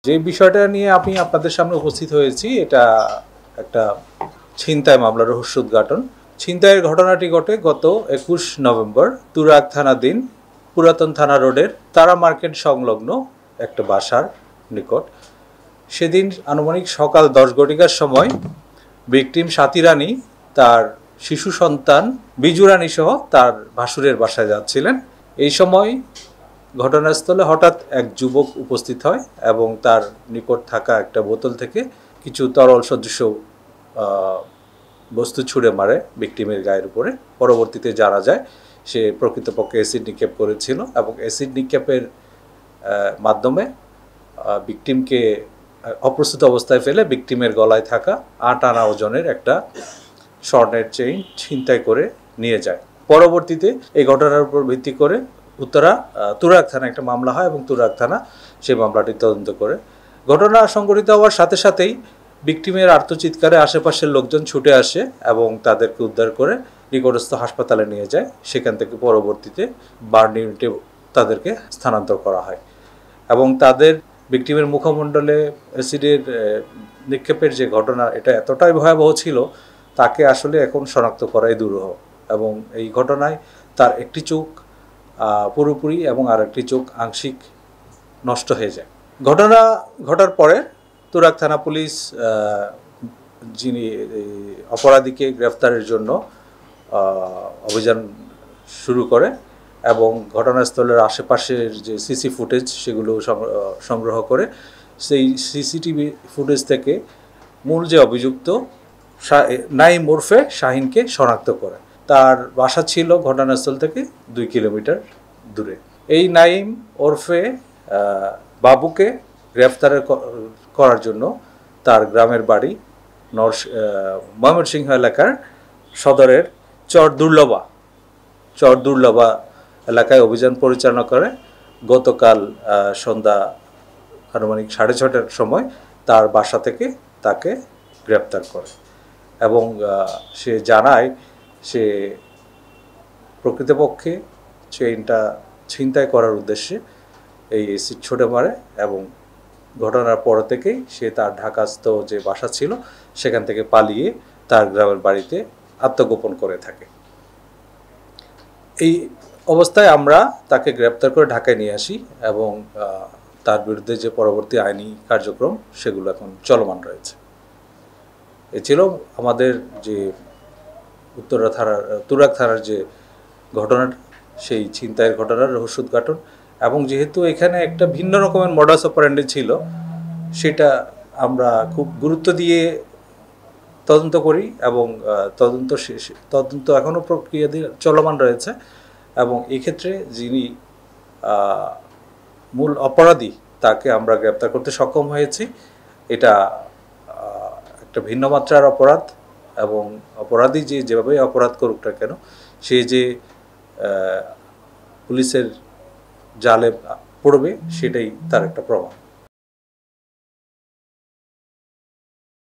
যে বিষয়টা নিয়ে আমি আপনাদের সামনে উপস্থিত হয়েছি এটা একটা ছিনতাই মামলার রহস্য উদ্ঘাটন। ছিনতাইয়ের ঘটনাটি ঘটে গত 21 নভেম্বর তুরাগ থানাধীন পুরাতন থানা রোডের তারা মার্কেট সংলগ্ন একটা বাসার নিকট। সেদিন আনুমানিক সকাল 10 ঘটিকার সময় ভিকটিম সাথী রানী তার শিশু সন্তান বিজু রানী সহ তার ভাসুরের বাসায় যাচ্ছিলেন। এই সময় ঘটনাস্থলে হঠাৎ এক যুবক উপস্থিত হয় এবং তার নিকট থাকা একটা বোতল থেকে কিছু তরল সদৃশ বস্তু ছুঁড়ে মারে ভিকটিমের গায়ের উপরে। পরবর্তীতে জানা যায় সে প্রকৃতপক্ষে অ্যাসিড নিক্ষেপ করেছিল এবং অ্যাসিড নিক্ষেপের মাধ্যমে ভিকটিমকে অপ্রস্তুত অবস্থায় ফেলে ভিকটিমের গলায় থাকা 8 আনা ওজনের একটা স্বর্ণের চেইন ছিনতাই করে নিয়ে যায়। পরবর্তীতে এই ঘটনার উপর ভিত্তি করে উত্তরা তুরাগ থানা একটা মামলা হয় এবং তুরাগ থানা সেই মামলাটি তদন্ত করে। ঘটনা সংঘটিত হওয়ার সাথে সাথেই ভিকটিমের আর্তচিৎকারে আশেপাশের লোকজন ছুটে আসে এবং তাদেরকে উদ্ধার করে নিকটস্থ হাসপাতালে নিয়ে যায়। সেখান থেকে পরবর্তীতে বার্ন ইউনিটে তাদেরকে স্থানান্তর করা হয় এবং তাদের ভিকটিমের মুখমণ্ডলে অ্যাসিডের নিক্ষেপের যে ঘটনা এটা এতটাই ভয়াবহ ছিল তাকে আসলে এখন শনাক্ত করাই দুরূহ এবং এই ঘটনায় তার একটি চোখ পুরোপুরি এবং আর একটি চোখ আংশিক নষ্ট হয়ে যায়। ঘটনা ঘটার পরে তুরাগ থানা পুলিশ যিনি অপরাধীকে গ্রেফতারের জন্য অভিযান শুরু করে এবং ঘটনাস্থলের আশেপাশের যে সিসি ফুটেজ সেগুলো সংগ্রহ করে সেই সিসিটিভি ফুটেজ থেকে মূল যে অভিযুক্ত নাইম ওরফে শাহিনকে শনাক্ত করে। তার বাসা ছিল ঘটনাস্থল থেকে 2 কিলোমিটার দূরে। এই নাইম ওরফে বাবুকে গ্রেফতার করার জন্য তার গ্রামের বাড়ি ময়মনসিংহ এলাকার সদরের চর দুর্লভা এলাকায় অভিযান পরিচালনা করে গতকাল সন্ধ্যা আনুমানিক 6:30টার সময় তার বাসা থেকে তাকে গ্রেপ্তার করে এবং সে জানায় সে প্রকৃতপক্ষে চেইনটা ছিনতাই করার উদ্দেশ্যে এই অ্যাসিড ছুঁড়ে মারে এবং ঘটনার পর থেকেই সে তার ঢাকাস্থ যে বাসা ছিল সেখান থেকে পালিয়ে তার গ্রামের বাড়িতে আত্মগোপন করে থাকে। এই অবস্থায় আমরা তাকে গ্রেপ্তার করে ঢাকায় নিয়ে আসি এবং তার বিরুদ্ধে যে পরবর্তী আইনি কার্যক্রম সেগুলো এখন চলমান রয়েছে। এ ছিল আমাদের যে তুরাগ থানার যে ঘটনাটা সেই ছিনতাইয়ের ঘটনার রহস্য উদ্ঘাটন এবং যেহেতু এখানে একটা ভিন্ন রকমের মডাস অপারেন্ডি ছিল সেটা আমরা খুব গুরুত্ব দিয়ে তদন্ত করি এবং তদন্ত এখনও প্রক্রিয়া দিয়ে চলমান রয়েছে এবং এক্ষেত্রে যিনি মূল অপরাধী তাকে আমরা গ্রেপ্তার করতে সক্ষম হয়েছি। এটা একটা ভিন্ন মাত্রার অপরাধ এবং অপরাধী যেভাবে অপরাধ করুক না কেন সে যে পুলিশের জালে পড়বে সেটাই তার একটা প্রমাণ।